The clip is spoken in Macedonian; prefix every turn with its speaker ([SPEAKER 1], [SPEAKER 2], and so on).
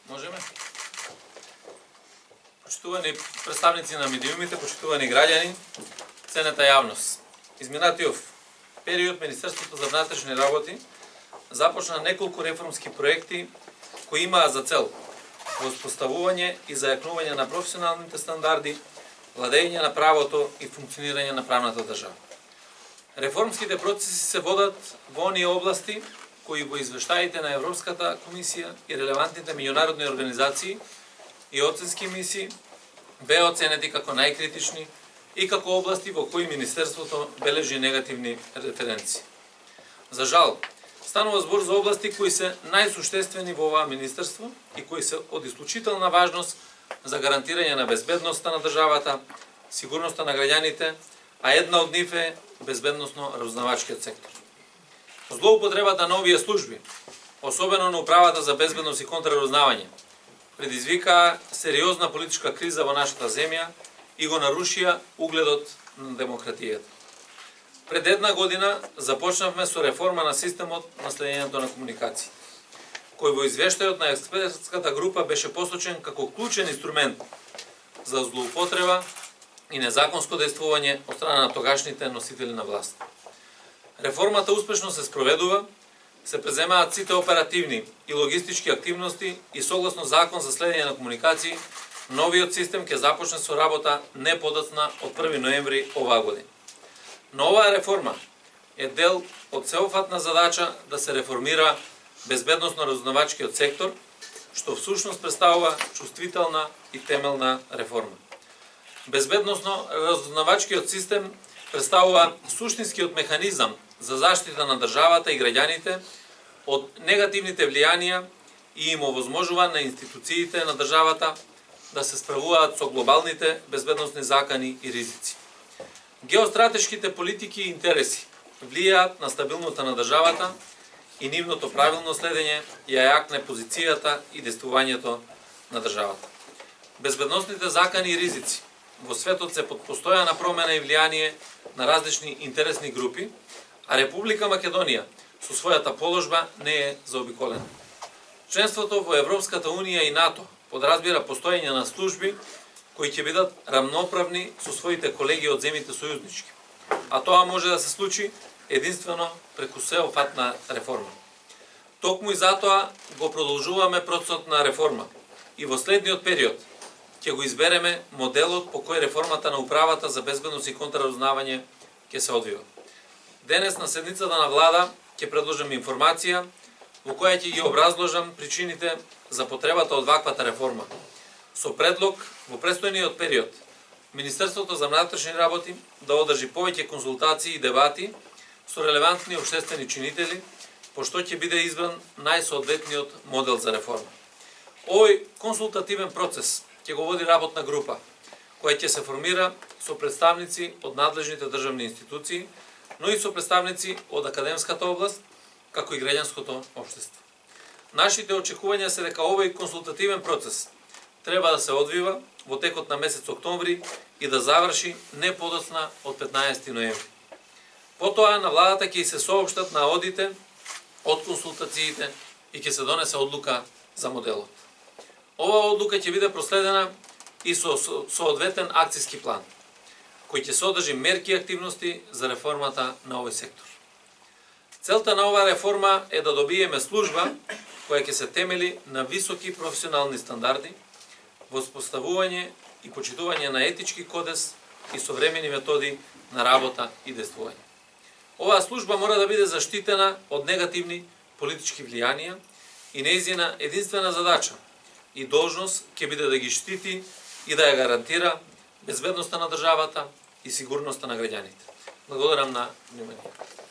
[SPEAKER 1] Можеме? Почитувани представници на медиумите, почитувани граѓани, ценета јавност. Изминатиот период Министерството за внатрешни работи започна неколку реформски проекти кои имаа за цел воспоставување и зајакнување на професионалните стандарди, владење на правото и функционирање на правната држава. Реформските процеси се водат во оние области кои во извештаите на Европската комисија и релевантните меѓународни организации и оценски мисии беа оценети како најкритични и како области во кои Министерството бележи негативни референции. За жал, станува збор за области кои се најсуштествени во оваа Министерство и кои се од исклучителна важност за гарантирање на безбедноста на државата, сигурноста на граѓаните, а една од нив е безбедносно-разузнавачкиот сектор. Злоупотребата на овие служби, особено на Управата за безбедност и контраразузнавање, предизвикаа сериозна политичка криза во нашата земја и го нарушија угледот на демократијата. Пред една година започнавме со реформа на системот на следењето на комуникации, кој во извештајот на експертската група беше посочен како клучен инструмент за злоупотреба и незаконско действување од страна на тогашните носители на власт. Реформата успешно се спроведува, се преземаат сите оперативни и логистички активности и согласно закон за следење на комуникации, новиот систем ќе започне со работа не подоцна од 1 ноември оваа година. Но оваа реформа е дел од сеопфатна задача да се реформира безбедносно-разузнавачкиот сектор, што всушност представува чувствителна и темелна реформа. Безбедносно-разузнавачкиот систем представува суштинскиот механизам за заштита на државата и граѓаните од негативните влијанија и им овозможува на институциите на државата да се справуваат со глобалните безбедносни закани и ризици. Геостратешките политики и интереси влијаат на стабилноста на државата и нивното правилно следење ја јакне позицијата и действувањето на државата. Безбедносните закани и ризици во светот се под постојана промена и влијание на различни интересни групи, а Република Македонија со својата положба не е заобиколена. Членството во Европската Унија и НАТО подразбира постоење на служби кои ќе бидат рамноправни со своите колеги од земјите сојузнички, а тоа може да се случи единствено преку сеопфатна реформа. Токму и затоа го продолжуваме процесот на реформа и во следниот период ќе го избереме моделот по кој реформата на Управата за безбедност и контраразузнавање ќе се одвива. Денес на седницата на влада ќе предложам информација во која ќе ги образложам причините за потребата од ваквата реформа. Со предлог во престојниот период Министерството за внатрешни работи да одржи повеќе консултации и дебати со релевантни општествени чинители, пошто ќе биде избран најсоодветниот модел за реформа. Овој консултативен процес ќе го води работна група, која ќе се формира со представници од надлежните државни институции, но и со представници од академската област, како и граѓанското општество. Нашите очекувања се дека овој консултативен процес треба да се одвива во текот на месец октомври и да заврши не подоцна од 15 ноември. Потоа на владата ќе се соопштат наодите од консултациите и ќе се донесе одлука за моделот. Оваа одлука ќе биде проследена и со соодветен акцијски план, кој ќе содржи мерки и активности за реформата на овој сектор. Целта на оваа реформа е да добиеме служба која ќе се темели на високи професионални стандарди, воспоставување и почитување на етички кодекс и современи методи на работа и действување. Оваа служба мора да биде заштитена од негативни политички влијанија и нејзина единствена задача и должност ќе биде да ги штити и да ја гарантира безбедноста на државата и сигурноста на граѓаните. Благодарам на вниманието.